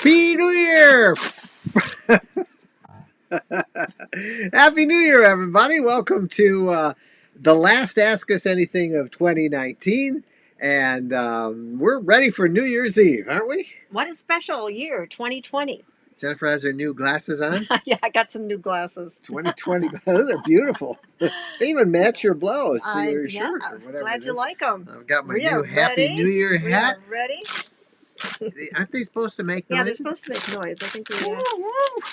Happy New Year! Happy New Year, everybody. Welcome to the last Ask Us Anything of 2019. And we're ready for New Year's Eve, aren't we? What a special year, 2020. Jennifer has her new glasses on. Yeah, I got some new glasses. 2020. Those are beautiful. They even match your blouse, your Yeah, shirt, or whatever. glad you like them. I've got my We new are Happy ready. New Year We hat. are ready. Aren't they supposed to make noise? Yeah, they're supposed to make noise. I think we.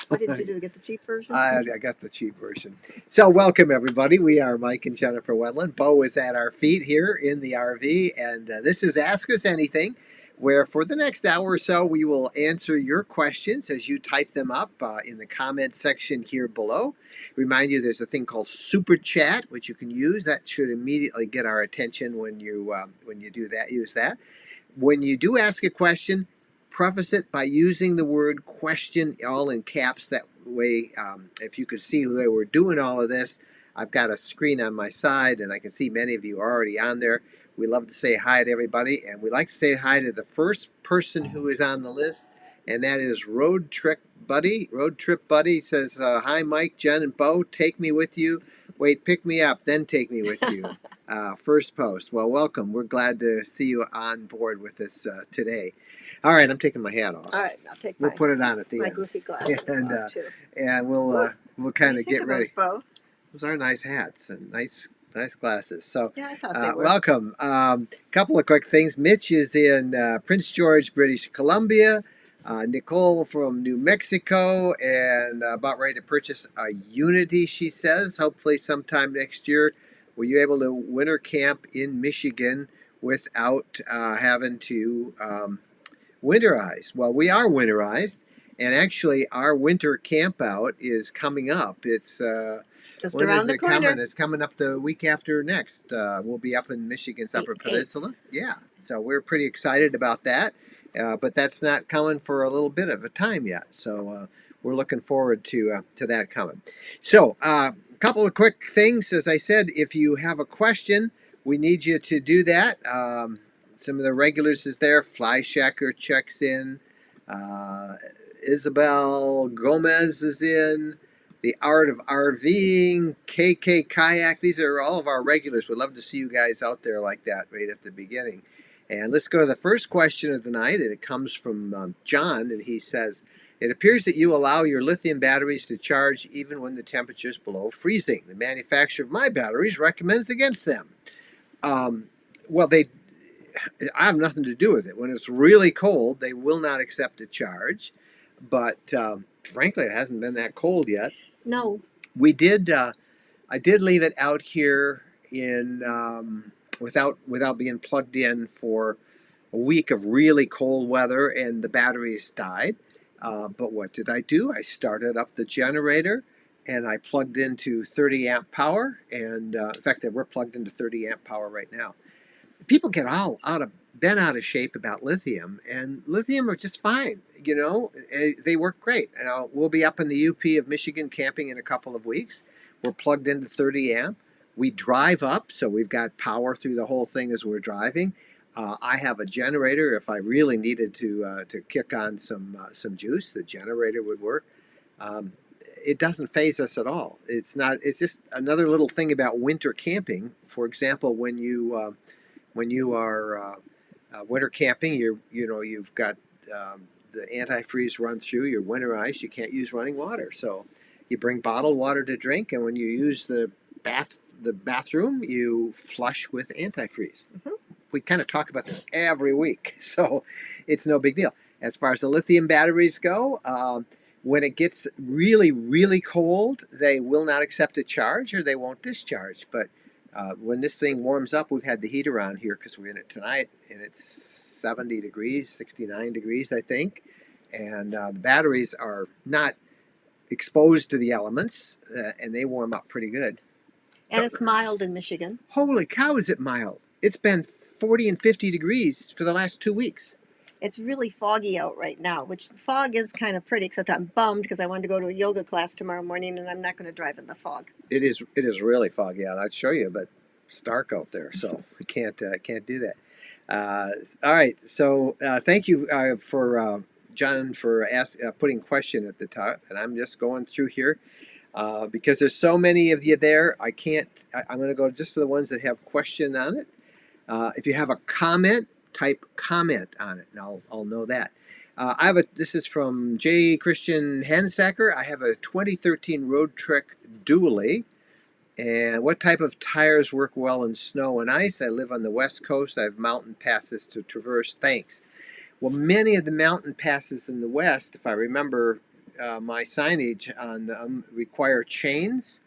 What did you do? Get the cheap version? I got the cheap version. So welcome, everybody. We are Mike and Jennifer Wendland. Bo is at our feet here in the RV, and this is Ask Us Anything, where for the next hour or so, we will answer your questions as you type them up in the comment section here below. Remind you, there's a thing called Super Chat, which you can use. That should immediately get our attention when you do that. Use that. When you do ask a question, preface it by using the word question all in caps. That way, if you could see the way we're doing all of this, I've got a screen on my side and I can see many of you are already on there. We love to say hi to everybody, and we like to say hi to the first person who is on the list, and that is Road Trip Buddy. Road Trip Buddy says, hi Mike, Jen, and Bo, take me with you. Wait, pick me up, then take me with you. First post. Well, welcome. We're glad to see you on board with us today. All right, I'm taking my hat off. All right, I'll take We'll put it on at the my end. goofy glasses off too. And we'll kind of get ready. Those, Bo? Those are nice hats and nice glasses. So, yeah, I thought they were. Welcome. Couple of quick things. Mitch is in Prince George, British Columbia. Nicole from New Mexico, and about ready to purchase a Unity, she says, hopefully sometime next year. Were you able to winter camp in Michigan without having to winterize? Well, we are winterized, and actually our winter camp out is coming up. It's just when around is the it corner. coming? It's coming up the week after next. We'll be up in Michigan's Upper Peninsula. Yeah, so we're pretty excited about that. But that's not coming for a little bit of a time yet. So we're looking forward to that coming. So a couple of quick things. As I said, if you have a question, we need you to do that. Some of the regulars is there. Fly Shacker checks in. Isabel Gomez is in. The Art of RVing, KK Kayak. These are all of our regulars. We'd love to see you guys out there like that right at the beginning. And let's go to the first question of the night, and it comes from John, and he says, it appears that you allow your lithium batteries to charge even when the temperature is below freezing. The manufacturer of my batteries recommends against them. Well, I have nothing to do with it. When it's really cold, they will not accept a charge. But frankly, it hasn't been that cold yet. No. We did. I did leave it out here in without being plugged in for a week of really cold weather, and the batteries died. But what did I do? I started up the generator, and I plugged into 30 amp power. And in fact, we're plugged into 30 amp power right now. People get all bent out of shape about lithium, and lithium are just fine. You know, they work great. We'll be up in the UP of Michigan camping in a couple of weeks. We're plugged into 30 amp. We drive up, so we've got power through the whole thing as we're driving. I have a generator. If I really needed to kick on some juice, the generator would work. It doesn't phase us at all. It's not. It's just another little thing about winter camping. For example, when you are winter camping, you've got the antifreeze run through. You're winterized. You can't use running water, so you bring bottled water to drink, and when you use the bathroom, you flush with antifreeze. Mm-hmm. We kind of talk about this every week, so it's no big deal. As far as the lithium batteries go, when it gets really, really cold, they will not accept a charge or they won't discharge. But when this thing warms up, we've had the heater on here because we're in it tonight, and it's 70 degrees, 69 degrees, I think. And the batteries are not exposed to the elements, and they warm up pretty good. And it's mild in Michigan. Holy cow, is it mild? It's been 40 and 50 degrees for the last 2 weeks. It's really foggy out right now, which fog is kind of pretty, except I'm bummed because I wanted to go to a yoga class tomorrow morning, and I'm not going to drive in the fog. It is really foggy out. I'd show you, but it's dark out there, so we can't do that. All right, so thank you for John, for putting question at the top, and I'm just going through here because there's so many of you there. I can't. I'm going to go just to the ones that have question on it. If you have a comment, type comment on it, and I'll know that. I have a. This is from J. Christian Hansacker. I have a 2013 Road Trek Dually. And what type of tires work well in snow and ice? I live on the West Coast. I have mountain passes to traverse. Thanks. Well, many of the mountain passes in the West, if I remember my signage on them, require chains.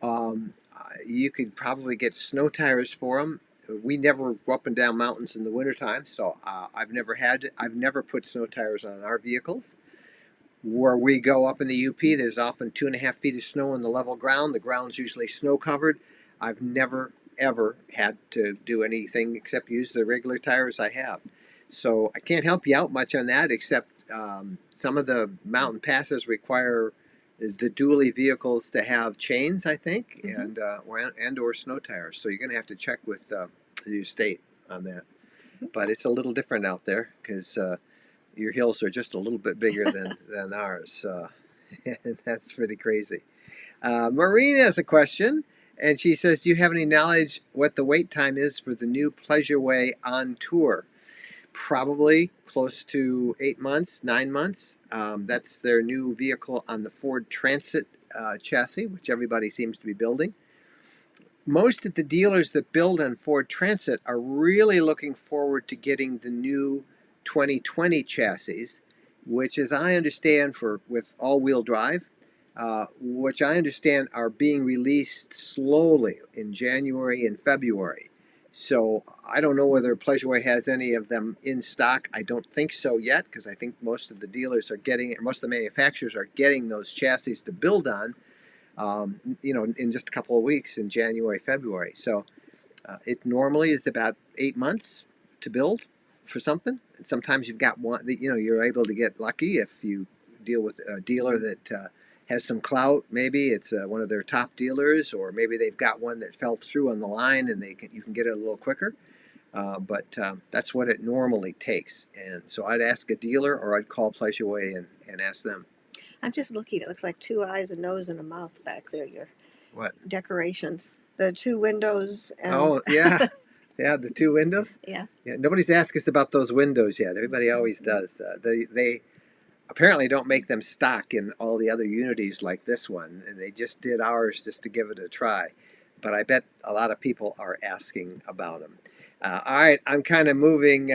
You could probably get snow tires for them. We never go up and down mountains in the wintertime, so I've never put snow tires on our vehicles. Where we go up in the UP, there's often 2.5 feet of snow on the level ground. The ground's usually snow covered. I've never, ever had to do anything except use the regular tires I have. So I can't help you out much on that, except some of the mountain passes require the dually vehicles to have chains, I think, and or snow tires. So you're going to have to check with your state on that. But it's a little different out there because your hills are just a little bit bigger than ours. That's pretty crazy. Maureen has a question, and she says, do you have any knowledge what the wait time is for the new Pleasureway on tour? Probably close to 8 months, 9 months. That's their new vehicle on the Ford Transit chassis, which everybody seems to be building. Most of the dealers that build on Ford Transit are really looking forward to getting the new 2020 chassis, which, as I understand, with all-wheel drive, which I understand are being released slowly in January and February. So I don't know whether Pleasureway has any of them in stock. I don't think so yet, because I think most of the dealers are getting, or most of the manufacturers are getting those chassis to build on, in just a couple of weeks in January, February. So it normally is about 8 months to build for something. And sometimes you've got one that, you're able to get lucky if you deal with a dealer that has some clout. Maybe it's one of their top dealers, or maybe they've got one that fell through on the line and you can get it a little quicker. But that's what it normally takes. And so I'd ask a dealer, or I'd call Pleasureway and ask them. I'm just looking. It looks like 2 eyes, a nose, and a mouth back there. Your What? Decorations. The 2 windows. And Oh, yeah. Yeah, the 2 windows? Yeah. Nobody's asked us about those windows yet. Everybody always does. They apparently don't make them stock in all the other Unities like this one, and they just did ours just to give it a try. But I bet a lot of people are asking about them. All right, I'm kind of moving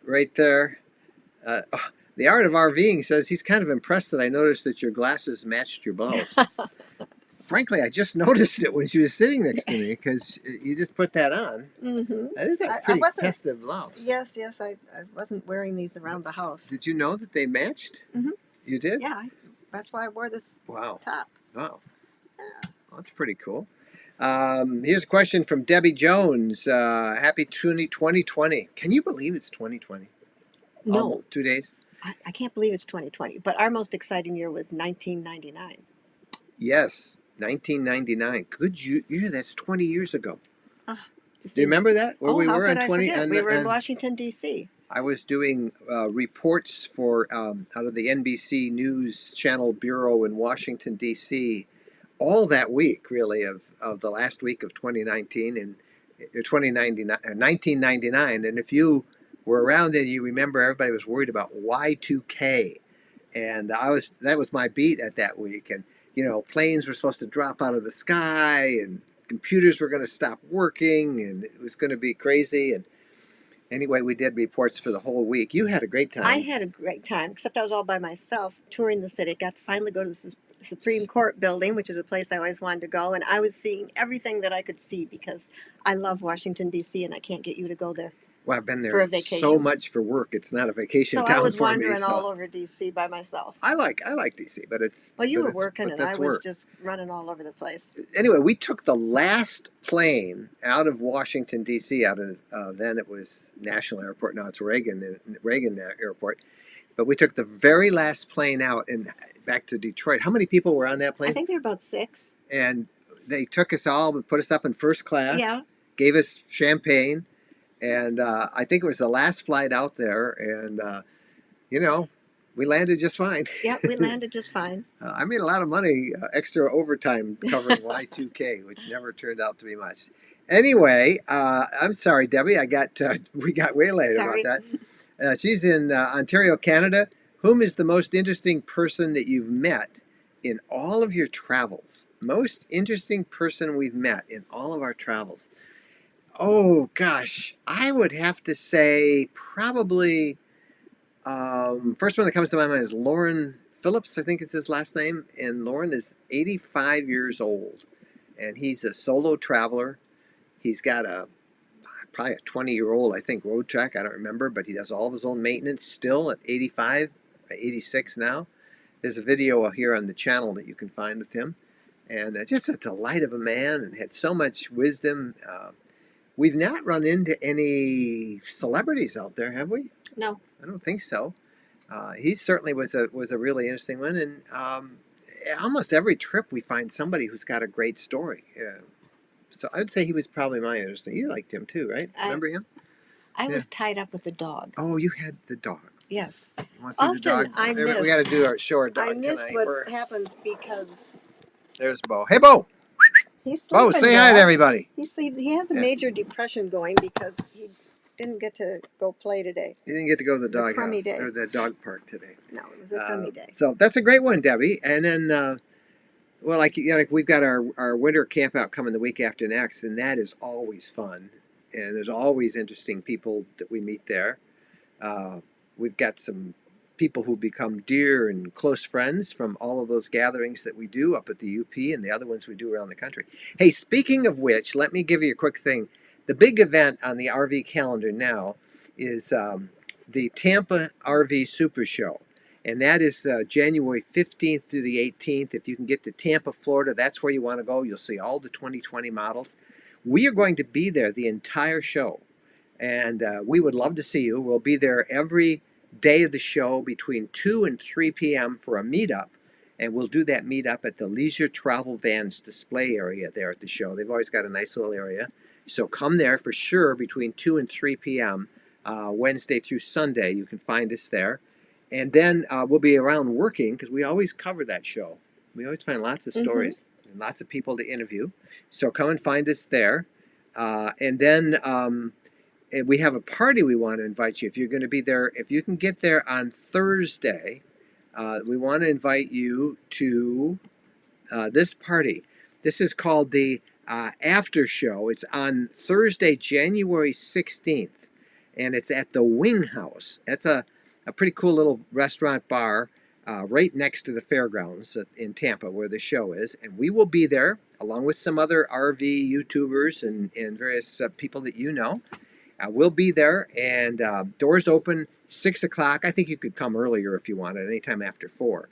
right there. The Art of RVing says he's kind of impressed that I noticed that your glasses matched your blouse. Frankly, I just noticed it when she was sitting next to me, because you just put that on. That is a pretty festive blouse. Yes, I wasn't wearing these around the house. Did you know that they matched? You did? Yeah, that's why I wore this top. Wow. Yeah. Well, that's pretty cool. Here's a question from Debbie Jones. Happy 2020. Can you believe it's 2020? No. Almost 2 days? I can't believe it's 2020, but our most exciting year was 1999. Yes, 1999. Good year. That's 20 years ago. Do you remember that? Where we were in 20? We were in Washington, D.C. I was doing reports for out of the NBC News Channel Bureau in Washington, D.C. all that week, really, of the last week of 2019 and 1999. And if you were around then, you remember everybody was worried about Y2K. And that was my beat at that week. And, planes were supposed to drop out of the sky, and computers were going to stop working, and it was going to be crazy. And anyway, we did reports for the whole week. You had a great time. I had a great time, except I was all by myself touring the city. Got to finally go to the Supreme Court building, which is a place I always wanted to go. And I was seeing everything that I could see because I love Washington, D.C., and I can't get you to go there. Well, I've been there so much for work. It's not a vacation town for me. So I was wandering all over D.C. by myself. I like D.C., but it's... Well, you were working, and I was just running all over the place. Anyway, we took the last plane out of Washington, D.C., out of... then it was National Airport. Now it's Reagan Airport. But we took the very last plane out and back to Detroit. How many people were on that plane? I think there were about 6. And they took us all and put us up in first class. Yeah. Gave us champagne. And I think it was the last flight out there. And, We landed just fine. Yeah, we landed just fine. I made a lot of money, extra overtime covering Y2K, which never turned out to be much. Anyway, I'm sorry, Debbie. We got waylaid about Sorry. that. She's in Ontario, Canada. Whom is the most interesting person that you've met in all of your travels? Most interesting person we've met in all of our travels. Oh gosh, I would have to say probably. First one that comes to my mind is Lauren Phillips, I think is his last name. And Lauren is 85 years old. And he's a solo traveler. He's got probably a 20-year-old, I think, road track. I don't remember, but he does all of his own maintenance still at 85, 86 now. There's a video here on the channel that you can find with him. And just a delight of a man and had so much wisdom. We've not run into any celebrities out there, have we? No. I don't think so. He certainly was a really interesting one, and almost every trip we find somebody who's got a great story. So I'd say he was probably my interesting. You liked him too, right? Remember him? I was tied up with the dog. Oh, you had the dog. Yes. You want to see the dog? I miss. We got to do our short dog I miss tonight. what happens because There's Bo. Hey, Bo. he's sleeping. Bo, say hi to everybody. He's sleeping. He has a major depression going because he didn't get to go play today. You didn't get to go to the dog house day. or the dog park today. No, it was a crummy day. So that's a great one, Debbie. And then, well, like we've got our winter camp out coming the week after next, and that is always fun. And there's always interesting people that we meet there. We've got some people who become dear and close friends from all of those gatherings that we do up at the UP and the other ones we do around the country. Hey, speaking of which, let me give you a quick thing. The big event on the RV calendar now is the Tampa RV SuperShow. And that is January 15th through the 18th. If you can get to Tampa, Florida, that's where you want to go. You'll see all the 2020 models. We are going to be there the entire show. And we would love to see you. We'll be there every day of the show between 2 and 3 p.m. for a meetup. And we'll do that meetup at the Leisure Travel Vans display area there at the show. They've always got a nice little area. So come there for sure between 2 and 3 p.m. Wednesday through Sunday. You can find us there. And then we'll be around working because we always cover that show. We always find lots of stories and lots of people to interview. So come and find us there. And then we have a party we want to invite you. If you're going to be there, if you can get there on Thursday, we want to invite you to this party. This is called the After Show. It's on Thursday, January 16th. And it's at the Wing House. That's a pretty cool little restaurant bar right next to the fairgrounds in Tampa where the show is. And we will be there along with some other RV YouTubers and various people that you know. We'll be there, and doors open 6 o'clock. I think you could come earlier if you wanted, anytime after 4.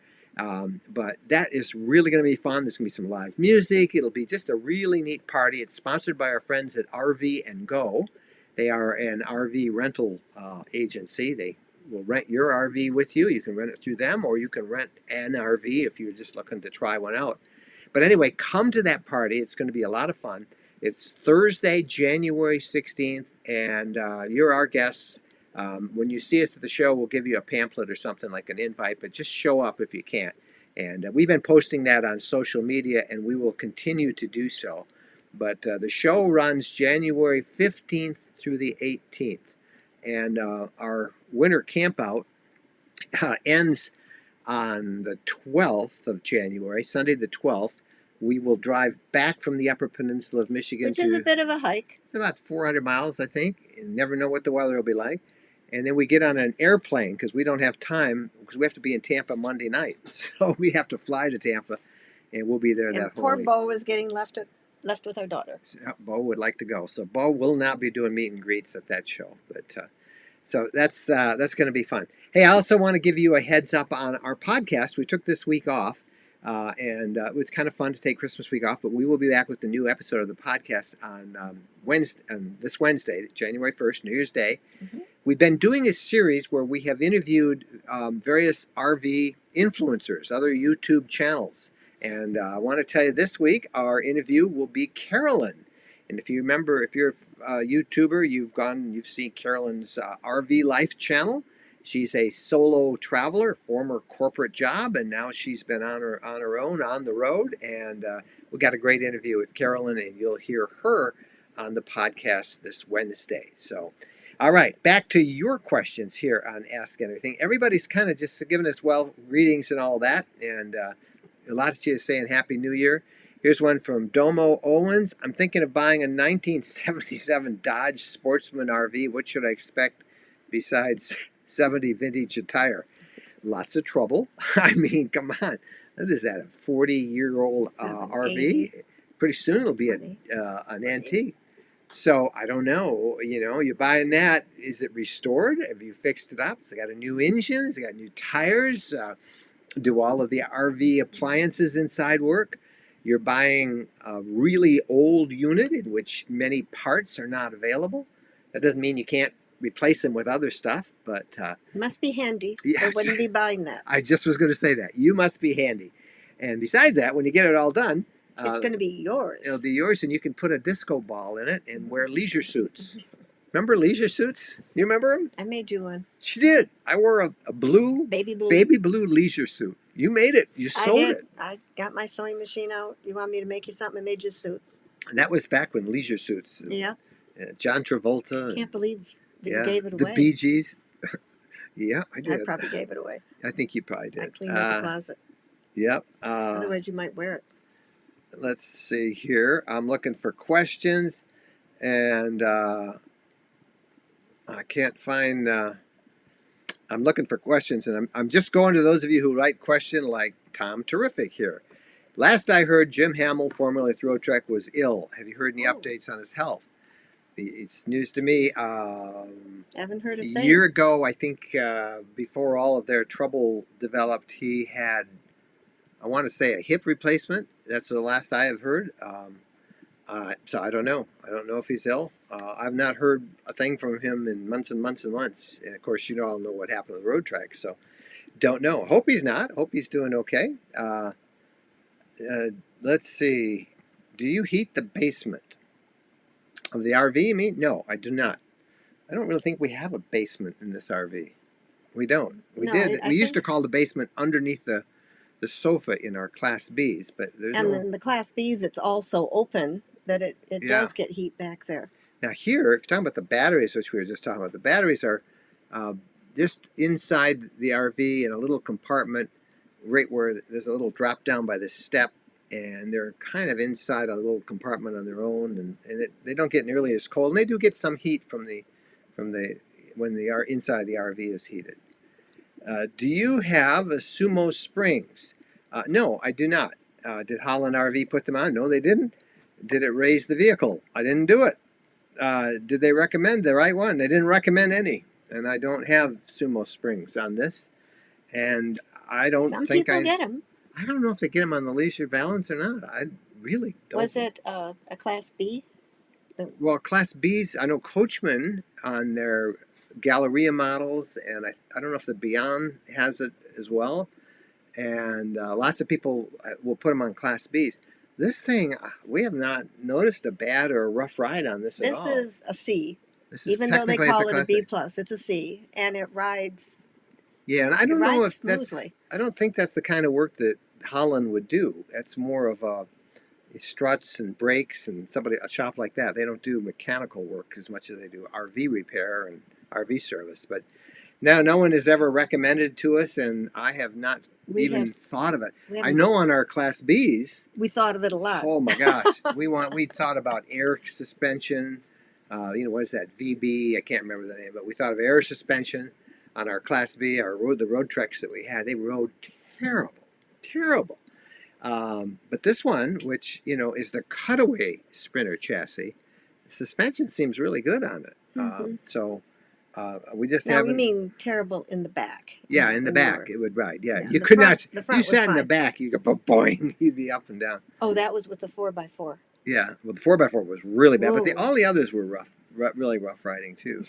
But that is really going to be fun. There's going to be some live music. It'll be just a really neat party. It's sponsored by our friends at RV and Go. They are an RV rental agency. They will rent your RV with you. You can rent it through them, or you can rent an RV if you're just looking to try one out. But anyway, come to that party. It's going to be a lot of fun. It's Thursday, January 16th, and you're our guests. When you see us at the show, we'll give you a pamphlet or something like an invite, but just show up if you can. And we've been posting that on social media, and we will continue to do so. But the show runs January 15th through the 18th. And our winter campout ends on the 12th of January, Sunday the 12th. We will drive back from the Upper Peninsula of Michigan. Which is a bit of a hike. It's about 400 miles, I think. You never know what the weather will be like. And then we get on an airplane because we don't have time because we have to be in Tampa Monday night. So we have to fly to Tampa, and we'll be there that whole poor week. Bo is getting left with our daughter. Bo would like to go. So Bo will not be doing meet and greets at that show. But so that's going to be fun. Hey, I also want to give you a heads up on our podcast. We took this week off. And it was kind of fun to take Christmas week off, but we will be back with the new episode of the podcast on this Wednesday, January 1st, New Year's Day. We've been doing a series where we have interviewed various RV influencers, other YouTube channels. And I want to tell you this week, our interview will be Carolyn. And if you remember, if you're a YouTuber, you've seen Carolyn's RV Life channel. She's a solo traveler, former corporate job, and now she's been on her own on the road. And we got a great interview with Carolyn, and you'll hear her on the podcast this Wednesday. So, all right, back to your questions here on Ask Anything. Everybody's kind of just giving us greetings and all that, and a lot of you saying Happy New Year. Here's one from Domo Owens. I'm thinking of buying a 1977 Dodge Sportsman RV. What should I expect besides 70 vintage attire? Lots of trouble. I mean, come on. What is that, a 40-year-old RV? Pretty soon it'll be an antique. So I don't know. You're buying that. Is it restored? Have you fixed it up? Has it got a new engine? Has it got new tires? Do all of the RV appliances inside work? You're buying a really old unit in which many parts are not available. That doesn't mean you can't replace them with other stuff, but must be handy. Yeah, I wouldn't be buying that. I just was going to say that. You must be handy. And besides that, when you get it all done, it's going to be yours. It'll be yours, and you can put a disco ball in it and wear leisure suits. Remember leisure suits? You remember them? I made you one. She did. I wore a baby blue leisure suit. You made it. You sewed it. I got my sewing machine out. You want me to make you something? I made you a suit. And that was back when leisure suits. Yeah. John Travolta. I can't believe that you gave it away. The Bee Gees. Yeah, I did. I probably gave it away. I think you probably did. I cleaned out the closet. Yep. Otherwise, you might wear it. Let's see here. I'm looking for questions, and I can't find. I'm looking for questions, and I'm just going to those of you who write question like Tom Terrific here. Last I heard, Jim Hamill, formerly Throw Trek, was ill. Have you heard any updates on his health? It's news to me. Haven't heard a thing. A year ago, I think, before all of their trouble developed, he had, I want to say, a hip replacement. That's the last I have heard. So I don't know. I don't know if he's ill. I've not heard a thing from him in months and months and months. And of course, you all know what happened with the road track. So don't know. Hope he's not. Hope he's doing okay. Let's see. Do you heat the basement of the RV, you mean? No, I do not. I don't really think we have a basement in this RV. We don't. We did. We used to call the basement underneath the sofa in our Class Bs, but there's and in the Class Bs, it's also open that it does get heat back there. Now here, if you're talking about the batteries, which we were just talking about, the batteries are just inside the RV in a little compartment right where there's a little drop down by the step, and they're kind of inside a little compartment on their own, and they don't get nearly as cold, and they do get some heat from when the inside the RV is heated. Do you have a Sumo springs? No, I do not. Did Holland RV put them on? No, they didn't. Did it raise the vehicle? I didn't do it. Did they recommend the right one? They didn't recommend any, and I don't have Sumo springs on this, and I don't Some think people get them. I don't know if they get them on the leisure balance or not. I really don't. Was it a Class B? Well, Class Bs, I know Coachman on their Galleria models, and I don't know if the Beyond has it as well. And lots of people will put them on Class Bs. This thing, we have not noticed a bad or a rough ride on this at all. This is a C. Even though they call it a B+, it's a C, and it rides. Yeah, and I don't know if smoothly. I don't think that's the kind of work that Holland would do. That's more of struts and brakes and a shop like that. They don't do mechanical work as much as they do RV repair and RV service. But now no one has ever recommended to us, and I have not even thought of it. I know on our Class Bs, we thought of it a lot. Oh my gosh, we thought about air suspension. What is that? VB? I can't remember the name, but we thought of air suspension on our Class B. The road treks that we had, they rode terrible. But this one, which is the cutaway Sprinter chassis, the suspension seems really good on it. So we just haven't. We mean terrible in the back. Yeah, in the back it would ride. Yeah, you could not. You sat in the back, you go boing, you'd be up and down. Oh, that was with the 4x4. Yeah, well, the 4x4 was really bad, but all the others were rough, really rough riding too.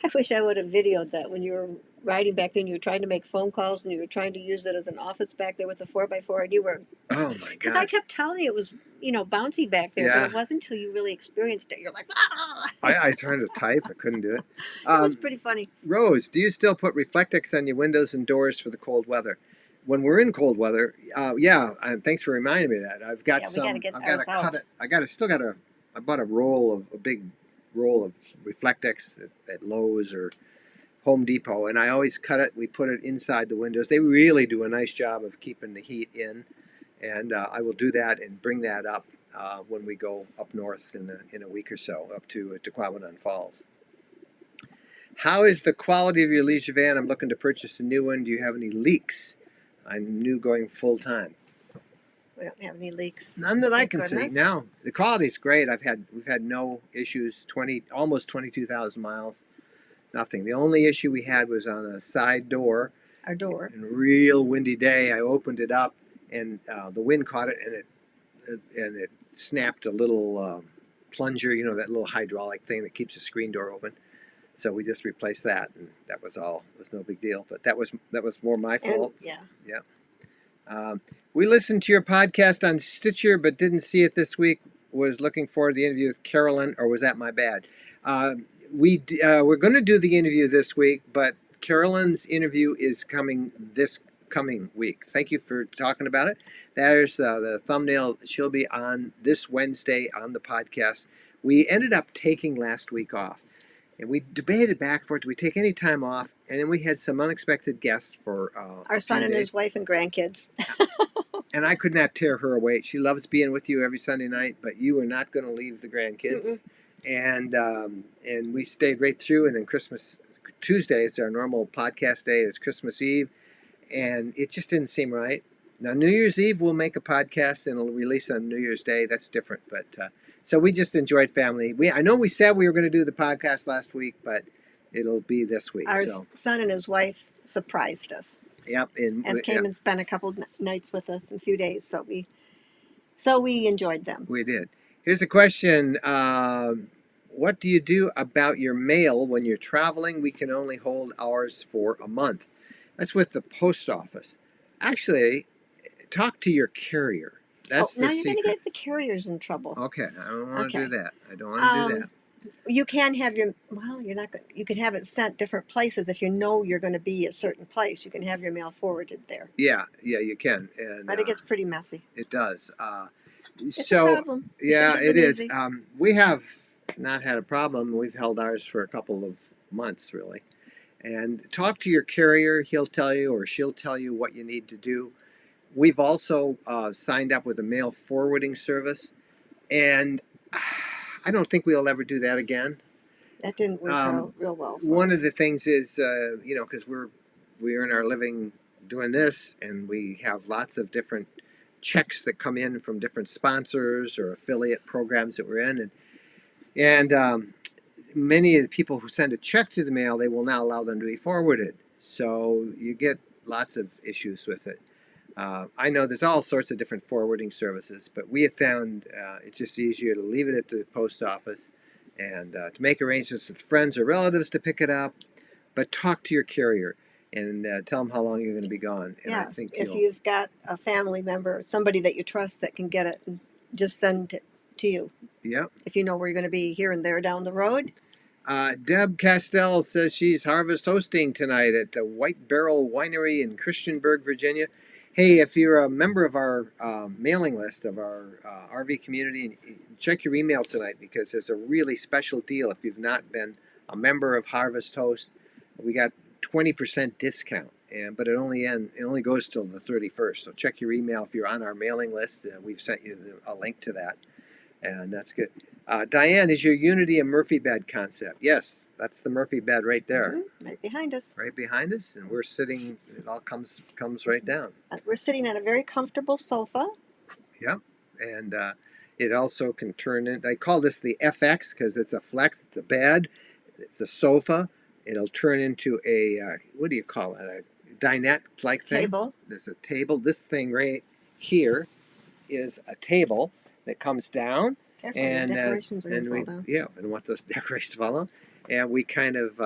I wish I would have videoed that when you were riding back then. You were trying to make phone calls, and you were trying to use it as an office back there with the 4x4, and you were. Oh my Because I gosh. kept telling you it was, bouncy back there, but Yeah. it wasn't until you really experienced it. You're like, ah! I tried to type. I couldn't do it. It was pretty funny. Rose, do you still put Reflectix on your windows and doors for the cold weather? When we're in cold weather, yeah. Thanks for reminding me of that. I've got Yeah, we some. gotta get I've got to ours out. cut it. I bought a big roll of Reflectix at Lowe's or Home Depot, and I always cut it. We put it inside the windows. They really do a nice job of keeping the heat in, and I will do that and bring that up when we go up north in a week or so, up to Tequabanon Falls. How is the quality of your leisure van? I'm looking to purchase a new one. Do you have any leaks? I'm new going full time. We don't have any leaks. None that I Thank can see. goodness. No, the quality's great. We've had no issues. Almost 22,000 miles. Nothing. The only issue we had was on a side door. Our door. In a real windy day, I opened it up, and the wind caught it, and it snapped a little plunger. You know, that little hydraulic thing that keeps the screen door open. So we just replaced that, and that was all. It was no big deal. But that was more my fault. And, yeah. Yeah. We listened to your podcast on Stitcher, but didn't see it this week. Was looking forward to the interview with Carolyn, or was that my bad? We're going to do the interview this week, but Carolyn's interview is coming this coming week. Thank you for talking about it. There's the thumbnail. She'll be on this Wednesday on the podcast. We ended up taking last week off. And we debated back and forth, do we take any time off? And then we had some unexpected guests for Our son and his wife and grandkids. And I could not tear her away. She loves being with you every Sunday night, but you are not going to leave the grandkids. And we stayed right through. And then Christmas Tuesday is our normal podcast day. It's Christmas Eve. And it just didn't seem right. Now, New Year's Eve, we'll make a podcast and it'll release on New Year's Day. That's different. But so we just enjoyed family. I know we said we were going to do the podcast last week, but it'll be this week. Our son and his wife surprised us. Yep. And came and spent a couple nights with us, a few days. So we enjoyed them. We did. Here's a question. What do you do about your mail when you're traveling? We can only hold ours for a month. That's with the post office. Actually, talk to your carrier. That's now you're going to get the carriers in trouble. Okay, I don't want to do that. I don't want to do that. You can have you're not going. You can have it sent different places if you know you're going to be a certain place. You can have your mail forwarded there. Yeah, you can. And but it gets pretty messy. It does. It's a problem. Yeah, it is. We have not had a problem. We've held ours for a couple of months, really. And talk to your carrier. He'll tell you, or she'll tell you what you need to do. We've also signed up with a mail forwarding service, and I don't think we'll ever do that again. That didn't work out real well. One of the things is, because we earn our living doing this, and we have lots of different checks that come in from different sponsors or affiliate programs that we're in, and many of the people who send a check to the mail, they will not allow them to be forwarded. So you get lots of issues with it. I know there's all sorts of different forwarding services, but we have found it's just easier to leave it at the post office and to make arrangements with friends or relatives to pick it up. But talk to your carrier and tell them how long you're going to be gone. And yeah, I think if you've got a family member, somebody that you trust that can get it, just send it to you. Yep. If you know where you're going to be here and there down the road. Deb Castell says she's harvest hosting tonight at the White Barrel Winery in Christiansburg, Virginia. Hey, if you're a member of our mailing list of our RV community, check your email tonight because there's a really special deal. If you've not been a member of Harvest Host, we got 20% discount, but it only goes till the 31st. So check your email if you're on our mailing list. We've sent you a link to that, and that's good. Diane, is your Unity a Murphy bed concept? Yes, that's the Murphy bed right there. Mm-hmm. Right behind us. Right behind us, and we're sitting, it all comes right down. We're sitting on a very comfortable sofa. Yep, and it also can turn in, I call this the FX because it's a flex, it's a bed, it's a sofa. It'll turn into a, what do you call it, a dinette-like thing? Table. There's a table. This thing right here is a table that comes down. Careful, the decorations are going to fall down. Yeah, and want those decorations to fall down. And we kind of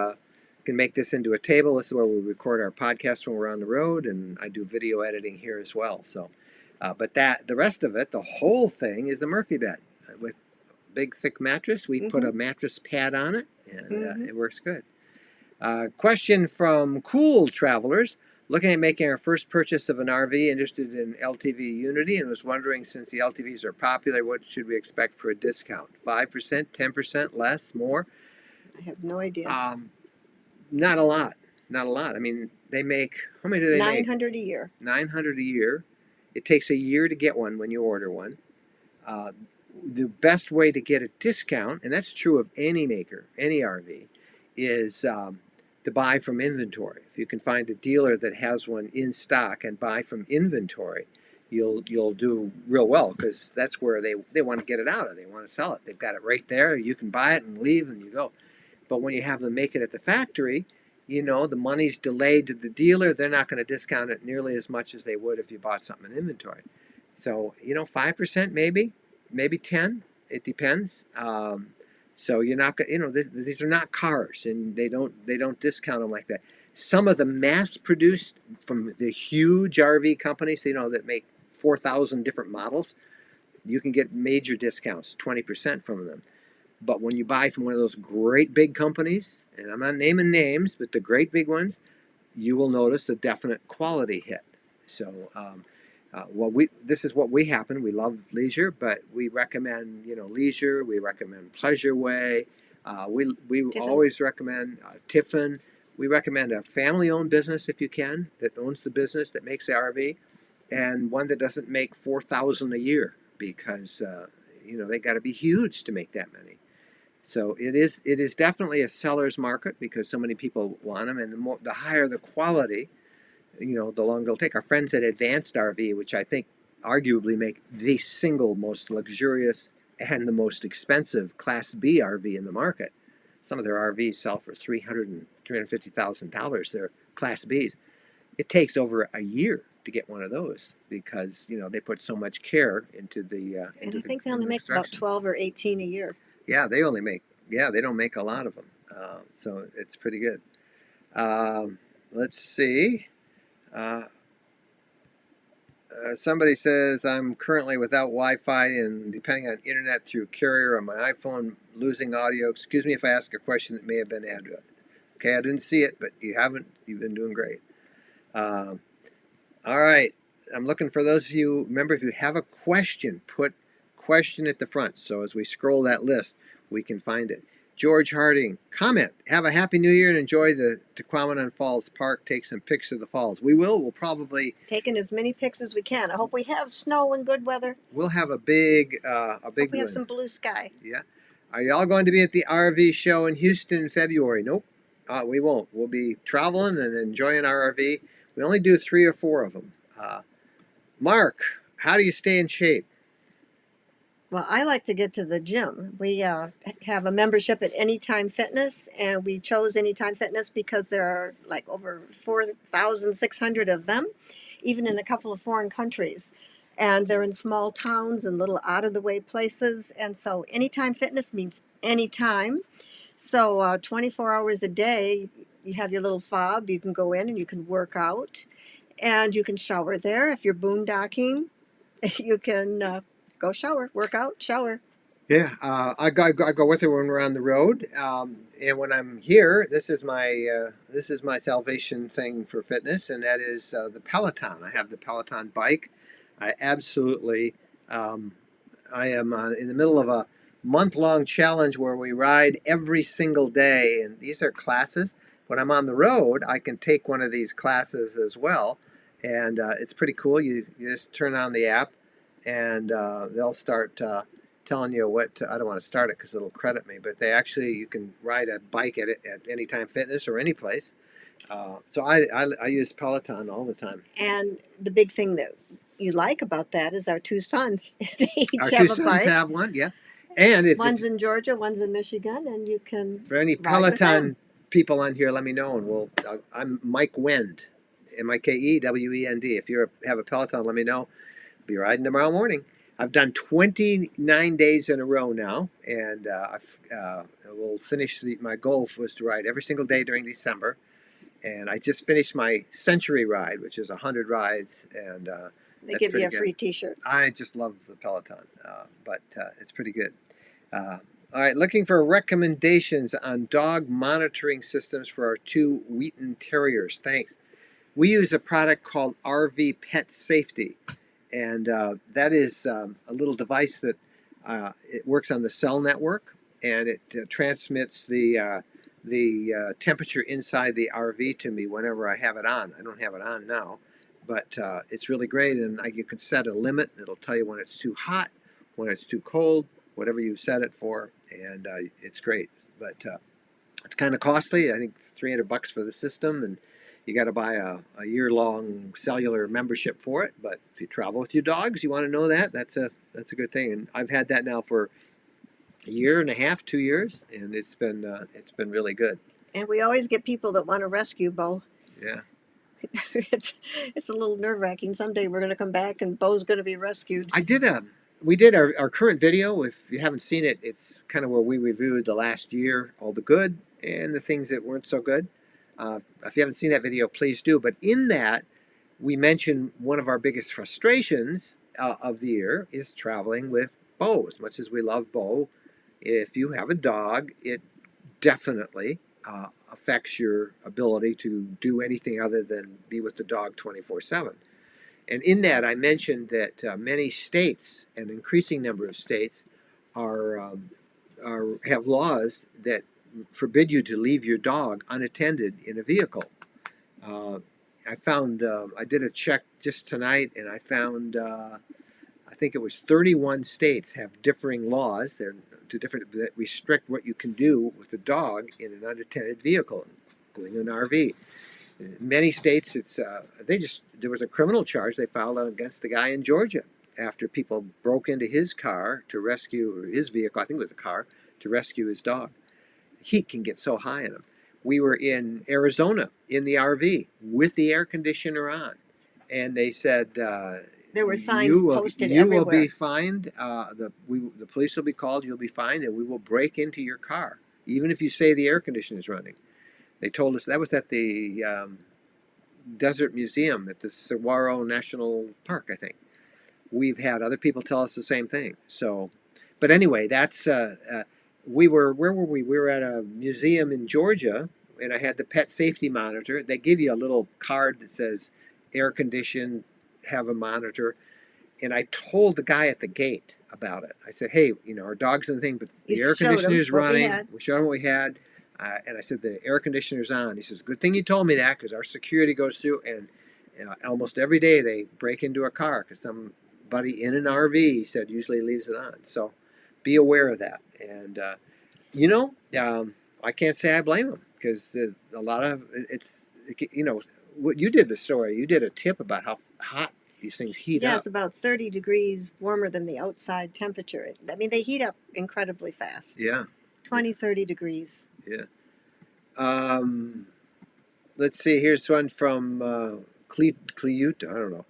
can make this into a table. This is where we record our podcast when we're on the road, and I do video editing here as well. So, but the rest of it, the whole thing is a Murphy bed with big thick mattress. We put a mattress pad on it, and it works good. Question from Cool Travelers. Looking at making our first purchase of an RV, interested in LTV Unity, and was wondering, since the LTVs are popular, what should we expect for a discount? 5%, 10%, less, more? I have no idea. Not a lot. Not a lot. I mean, they make, how many do they make? 900 a year. 900 a year. It takes a year to get one when you order one. The best way to get a discount, and that's true of any maker, any RV, is to buy from inventory. If you can find a dealer that has one in stock and buy from inventory, you'll do real well, because that's where they want to get it out of. They want to sell it. They've got it right there. You can buy it and leave and you go. But when you have them make it at the factory, you know, the money's delayed to the dealer. They're not going to discount it nearly as much as they would if you bought something in inventory. So, you know, 5% maybe 10. It depends. So you're not, you know, these are not cars, and they don't discount them like that. Some of the mass-produced from the huge RV companies, you know, that make 4,000 different models, you can get major discounts, 20% from them. But when you buy from one of those great big companies, and I'm not naming names, but the great big ones, you will notice a definite quality hit. So, this is what we happen. We love leisure, but we recommend, you know, leisure. We recommend Pleasure Way. We Tiffin. always recommend Tiffin. We recommend a family-owned business, if you can, that owns the business that makes the RV, and one that doesn't make 4,000 a year, because you know, they got to be huge to make that many. So it is definitely a seller's market, because so many people want them, and the higher the quality, you know, the longer it'll take. Our friends at Advanced RV, which I think arguably make the single most luxurious and the most expensive Class B RV in the market. Some of their RVs sell for $300,000 and $350,000. They're Class Bs. It takes over a year to get one of those, because, you know, they put so much care into the And I think they only make about 12 or 18 a year. Yeah, they don't make a lot of them. So it's pretty good. Let's see. Somebody says, I'm currently without Wi-Fi and depending on internet through carrier on my iPhone, losing audio. Excuse me if I ask a question that may have been addressed. Okay, I didn't see it, but you haven't. You've been doing great. All right. I'm looking for those of you. Remember, if you have a question, put question at the front. So as we scroll that list, we can find it. George Harding, comment. Have a happy new year and enjoy the Tequamanon Falls Park. Take some pics of the falls. We will. We'll probably taking as many pics as we can. I hope we have snow and good weather. We'll have a big hope we have some blue sky. Yeah. Are y'all going to be at the RV show in Houston in February? Nope. We won't. We'll be traveling and enjoying our RV. We only do 3 or 4 of them. Mark, how do you stay in shape? Well, I like to get to the gym. We have a membership at Anytime Fitness, and we chose Anytime Fitness because there are like over 4,600 of them, even in a couple of foreign countries. And they're in small towns and little out-of-the-way places. And so Anytime Fitness means anytime. So 24 hours a day, you have your little fob. You can go in and you can work out. And you can shower there. If you're boondocking, you can... go shower, work out, shower. Yeah, I go with her when we're on the road, and when I'm here, this is my salvation thing for fitness, and that is the Peloton. I have the Peloton bike. I absolutely, I am in the middle of a month-long challenge where we ride every single day, and these are classes. When I'm on the road, I can take one of these classes as well, and it's pretty cool. You just turn on the app, and they'll start telling you what I don't want to start it because it'll credit me, but you can ride a bike at Anytime Fitness or any place. So I use Peloton all the time. And the big thing that you like about that is our 2 sons. They each Our have 2 a sons bike. have one, yeah. And one's in Georgia, one's in Michigan, and you can for any Peloton people on here, let me know, and I'm Mike Wend, MikeWend. If you have a Peloton, let me know. Be riding tomorrow morning. I've done 29 days in a row now, and I will finish. My goal was to ride every single day during December, and I just finished my century ride, which is 100 rides, and They that's give you pretty a good. free T-shirt. I just love the Peloton, but it's pretty good. Uh, all right, looking for recommendations on dog monitoring systems for our two Wheaton Terriers. Thanks. We use a product called RV Pet Safety, and that is a little device that it works on the cell network, and it transmits the temperature inside the RV to me whenever I have it on. I don't have it on now, but it's really great, and you can set a limit. It'll tell you when it's too hot, when it's too cold, whatever you set it for, and it's great. But it's kind of costly. I think it's $300 for the system, and you got to buy a year-long cellular membership for it. But if you travel with your dogs, you want to know that that's a good thing. And I've had that now for a year and a half, 2 years, and it's been really good. And we always get people that want to rescue Bo. Yeah, It's a little nerve-wracking. Someday we're going to come back and Bo's going to be rescued. we did our current video. If you haven't seen it, it's kind of where we reviewed the last year, all the good and the things that weren't so good. If you haven't seen that video, please do. But in that, we mentioned one of our biggest frustrations of the year is traveling with Bo. As much as we love Bo, if you have a dog, it definitely affects your ability to do anything other than be with the dog 24/7. And in that, I mentioned that many states, an increasing number of states, have laws that forbid you to leave your dog unattended in a vehicle. I found I did a check just tonight, and I found I think it was 31 states have differing laws. They're that restrict what you can do with a dog in an unattended vehicle, including an RV. In many states, it's there was a criminal charge they filed against the guy in Georgia after people broke into his car to rescue, or his vehicle, I think it was a car, to rescue his dog. Heat can get so high in them. We were in Arizona in the RV with the air conditioner on, and they said There were signs posted you will everywhere. be fined. The police will be called. You'll be fined, and we will break into your car, even if you say the air conditioner is running. They told us that was at the Desert Museum at the Saguaro National Park, I think. We've had other people tell us the same thing. So, but anyway, that's where were we? We were at a museum in Georgia, and I had the pet safety monitor. They give you a little card that says air conditioned, have a monitor. And I told the guy at the gate about it. I said, hey, our dog's in the thing, but the You air showed conditioner him is what we running. had. We showed him what we had. And I said, the air conditioner's on. He says, good thing you told me that, because our security goes through, and almost every day they break into a car because somebody in an RV, he said, usually leaves it on. So be aware of that. And, I can't say I blame them, because a lot of what you did the story, you did a tip about how hot these things heat Yeah, up. it's about 30 degrees warmer than the outside temperature. I mean, they heat up incredibly fast. Yeah. 20, 30 degrees. Yeah. Let's see. Here's one from Cleute. I don't know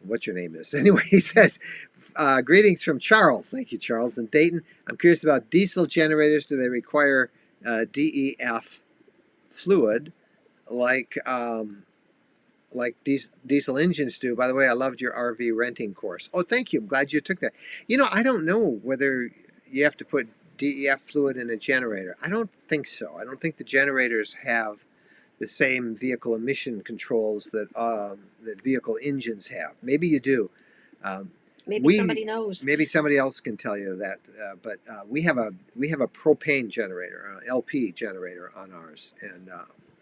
what your name is. Anyway, he says, greetings from Charles. Thank you, Charles, in Dayton. I'm curious about diesel generators. Do they require DEF fluid like diesel engines do? By the way, I loved your RV renting course. Oh, thank you. I'm glad you took that. I don't know whether you have to put DEF fluid in a generator. I don't think so. I don't think the generators have the same vehicle emission controls that vehicle engines have. Maybe you do. Maybe somebody knows. Maybe somebody else can tell you that. But we have a propane generator, LP generator on ours, and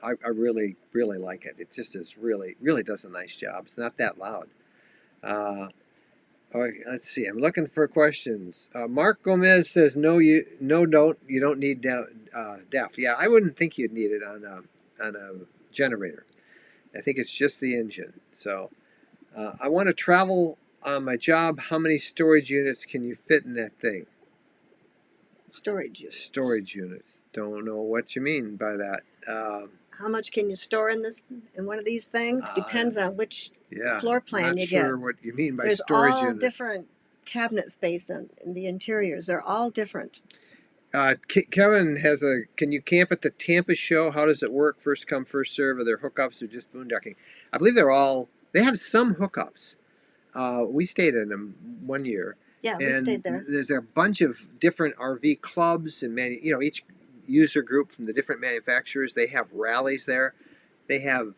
I really really like it. It just is really does a nice job. It's not that loud. All right, let's see. I'm looking for questions. Mark Gomez says you don't need DEF. Yeah, I wouldn't think you'd need it on a generator. I think it's just the engine. So I want to travel on my job. How many storage units can you fit in that thing? Storage units. Storage units. Don't know what you mean by that. How much can you store in one of these things? Depends on which floor plan you get. Not sure what you mean by There's storage all units. different cabinet space and the interiors. They're all different. Kevin has a. Can you camp at the Tampa show? How does it work? First come, first serve. Are there hookups or just boondocking? I believe they're all. They have some hookups. We stayed in them one year, Yeah, we and stayed there. there's a bunch of different RV clubs and each user group from the different manufacturers. They have rallies there. They have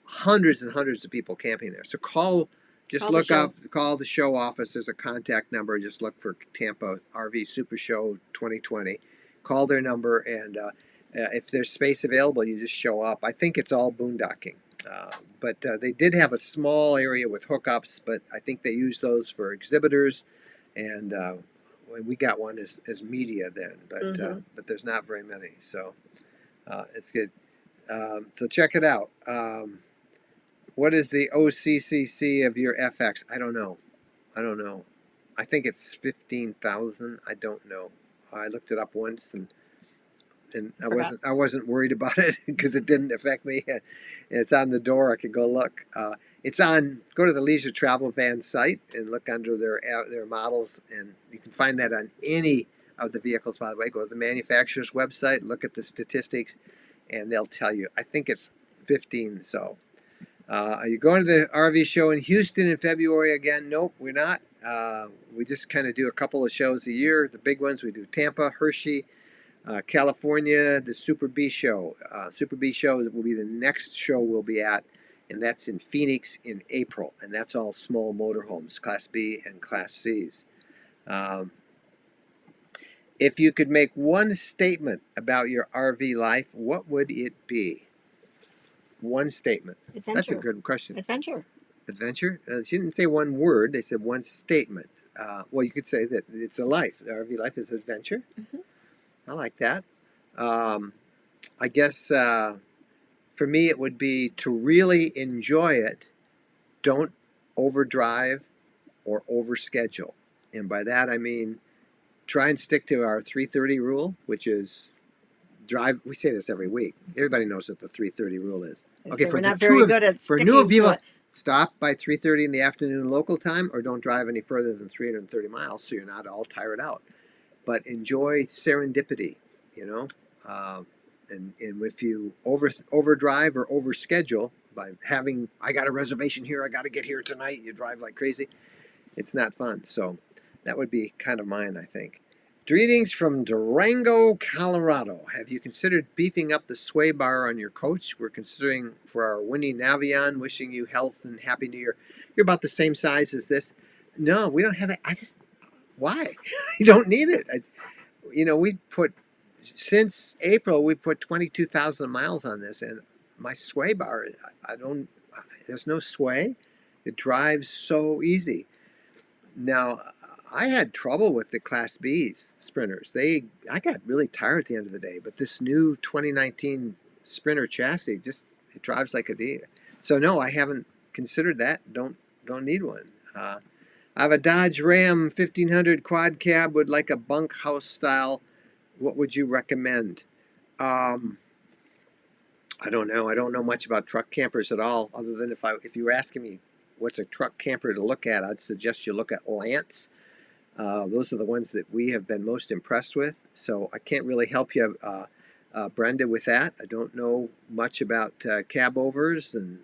hundreds and hundreds of people camping there. So just look up, call the show office. There's a contact number. Just look for Tampa RV Super Show 2020. Call their number, and if there's space available, you just show up. I think it's all boondocking. But they did have a small area with hookups, but I think they use those for exhibitors, and we got one as media then, but there's not very many, so it's good. So check it out. What is the OCCC of your FX? I don't know. I think it's 15,000. I don't know. I looked it up once and I wasn't worried about it because it didn't affect me. It's on the door. I could go look. Go to the Leisure Travel Van site and look under their models, and you can find that on any of the vehicles. By the way, go to the manufacturer's website, look at the statistics, and they'll tell you. I think it's 15. So, are you going to the RV show in Houston in February again? Nope, we're not. We just kind of do a couple of shows a year. The big ones we do: Tampa, Hershey. California, the Super B show. Super B show will be the next show we'll be at, and that's in Phoenix in April. And that's all small motorhomes, Class B and Class Cs. If you could make one statement about your RV life, what would it be? One statement. Adventure. That's a good question. Adventure. Adventure? She didn't say one word. They said one statement. Well, you could say that it's a life. The RV life is adventure. Mm-hmm. I like that. I guess for me it would be to really enjoy it. Don't overdrive or overschedule. And by that I mean try and stick to our 3:30 rule, which is drive. We say this every week. Everybody knows what the 3:30 rule is. Okay, we're not very good at for new people. Stop by 3:30 in the afternoon local time, or don't drive any further than 330 miles, so you're not all tired out. But enjoy serendipity, and if you overdrive or overschedule by having, I got a reservation here, I got to get here tonight, you drive like crazy, it's not fun. So that would be kind of mine, I think. Greetings from Durango, Colorado. Have you considered beefing up the sway bar on your coach? We're considering for our Winnie Navion, wishing you health and happy new year. You're about the same size as this. No, we don't have it. Why? You don't need it. Since April, we've put 22,000 miles on this, and my sway bar, there's no sway. It drives so easy. Now, I had trouble with the Class B's Sprinters. I got really tired at the end of the day, but this new 2019 Sprinter chassis, it drives like a deer. So no, I haven't considered that. Don't need one. I have a Dodge Ram 1500 quad cab, would like a bunkhouse style. What would you recommend? I don't know. I don't know much about truck campers at all, other than if you were asking me what's a truck camper to look at, I'd suggest you look at Lance. Those are the ones that we have been most impressed with. So I can't really help you, Brenda, with that. I don't know much about cab overs, and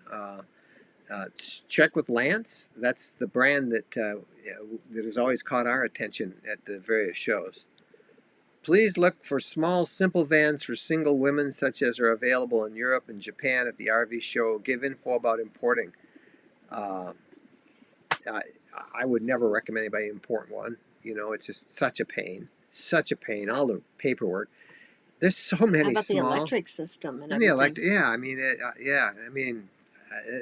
check with Lance. That's the brand that has always caught our attention at the various shows. Please look for small, simple vans for single women, such as are available in Europe and Japan at the RV show. Give info about importing. I would never recommend anybody import one. It's just such a pain. All the paperwork. There's so many. How about small, the electric system and the electric? Yeah.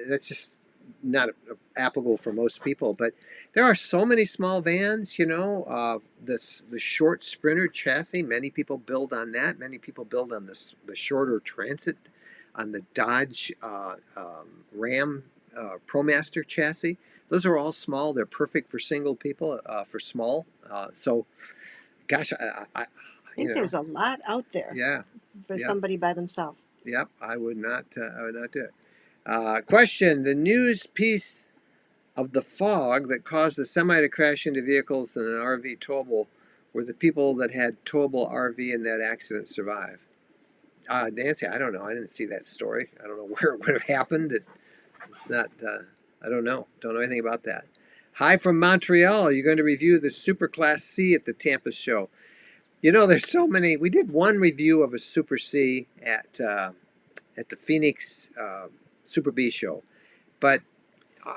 That's just not applicable for most people. But there are so many small vans. The short Sprinter chassis. Many people build on that. Many people build on the shorter Transit, on the Dodge Ram ProMaster chassis. Those are all small. They're perfect for single people, for small. So, gosh, I think there's a lot out there. Yeah. For somebody by themselves. Yep, I would not do it. Question: the news piece of the fog that caused the semi to crash into vehicles in an RV towable were the people that had towable RV in that accident survive. Nancy, I don't know. I didn't see that story. I don't know where it would have happened. It's not, I don't know. Don't know anything about that. Hi from Montreal. You're going to review the Super Class C at the Tampa show. You know, there's so many. We did one review of a Super C at the Phoenix Super B show, but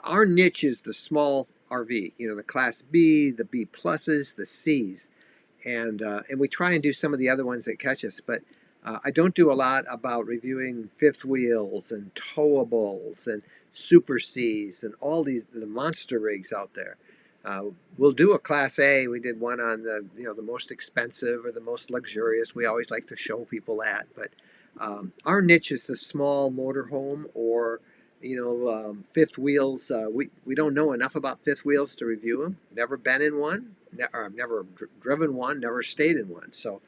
our niche is the small RV. You know, the Class B, the B pluses, the Cs, and we try and do some of the other ones that catch us. But I don't do a lot about reviewing fifth wheels and towables and Super Cs and all the monster rigs out there. We'll do a Class A. We did one on the the most expensive or the most luxurious. We always like to show people that. But our niche is the small motorhome or fifth wheels. We don't know enough about fifth wheels to review them. Never been in one. Never driven one. Never stayed in one. So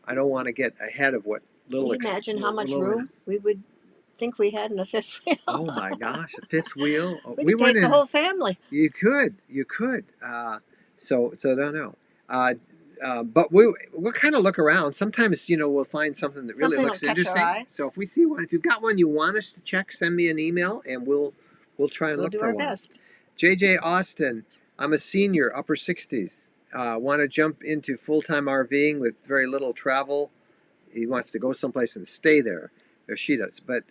I don't want to get ahead of what little. Can you imagine how much room we would think we had in a fifth wheel? Oh my gosh, a fifth wheel. We could take the whole family. You could. So I don't know. But we'll kind of look around. Sometimes we'll find something that really looks interesting. So if we see one, if you've got one you want us to check, send me an email and we'll try and look for one. We'll do our best. JJ Austin, I'm a senior, upper 60s. Want to jump into full-time RVing with very little travel. He wants to go someplace and stay there. Or she does, but